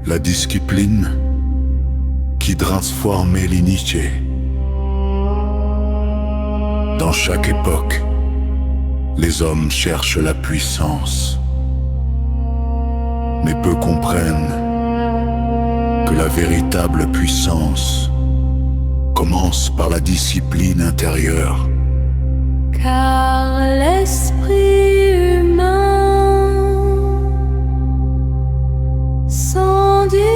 La discipline qui transforme l'initié. Dans chaque époque, les hommes cherchent la puissance, mais peu comprennent que la véritable puissance commence par la discipline intérieure. Car l'esprit humain, sans direction,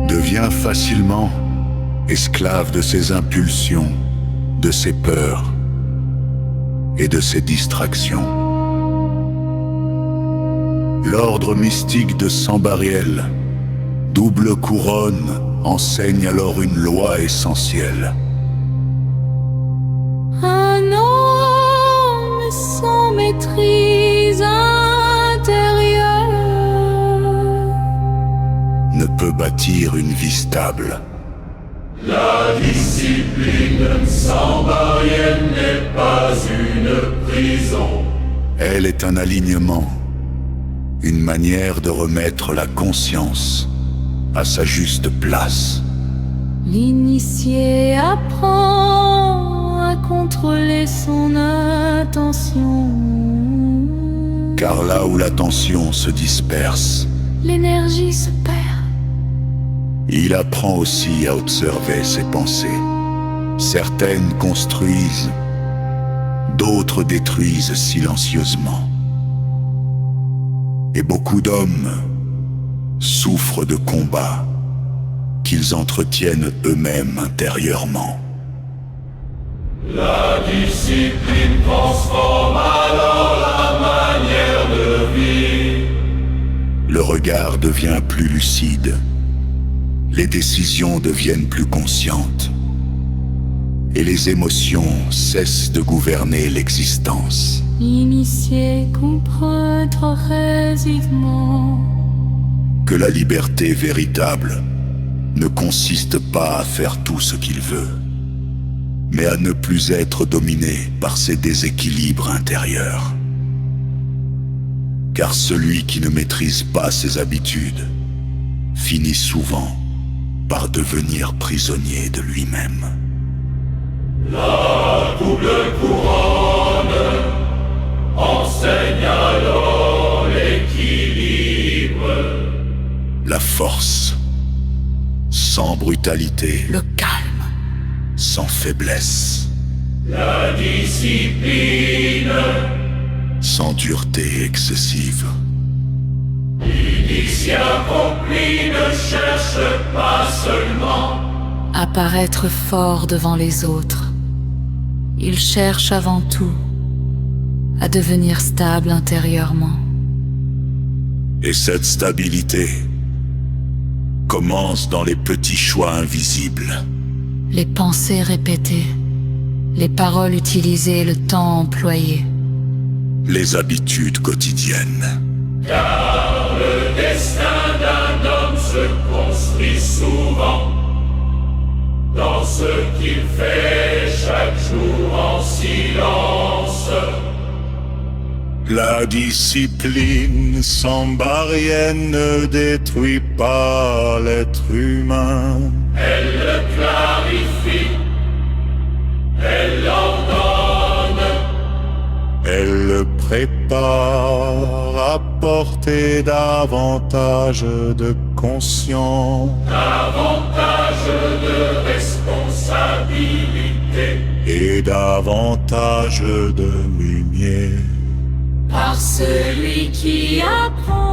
devient facilement esclave de ses impulsions, de ses peurs et de ses distractions. L'ordre mystique de Sambariel, double couronne, enseigne alors une loi essentielle. Un homme sans maîtrise intérieure Ne peut bâtir une vie stable. La discipline sambarienne n'est pas une prison. Elle est un alignement, une manière de remettre la conscience à sa juste place. L'initié apprend à contrôler son attention. Car là où l'attention se disperse, L'énergie se perd. il apprend aussi à observer ses pensées. Certaines construisent, d'autres détruisent silencieusement. Et beaucoup d'hommes souffrent de combats qu'ils entretiennent eux-mêmes intérieurement. La discipline transforme alors la manière de vivre. Le regard devient plus lucide. Les décisions deviennent plus conscientes. Et les émotions cessent de gouverner l'existence. L'initié comprend progressivement Que la liberté véritable ne consiste pas à faire tout ce qu'il veut, mais à ne plus être dominé par ses déséquilibres intérieurs. Car celui qui ne maîtrise pas ses habitudes finit souvent par devenir prisonnier de lui-même. La double couronne enseigne alors l'équilibre. La force, sans brutalité, le calme. sans faiblesse, La discipline, sans dureté excessive. l'initié accompli ne cherche pas seulement À paraître fort devant les autres. Il cherche avant tout à devenir stable intérieurement. Et cette stabilité commence dans les petits choix invisibles. Les pensées répétées, les paroles utilisées, le temps employé. Les habitudes quotidiennes. car le destin d'un homme se construit souvent dans ce qu'il fait chaque jour en silence. La discipline sambarienne ne détruit pas l'être humain. Elle le clarifie, elle l'ordonne, Elle le prépare à porter davantage de conscience davantage de responsabilité. et davantage de lumière. Par celui qui apprend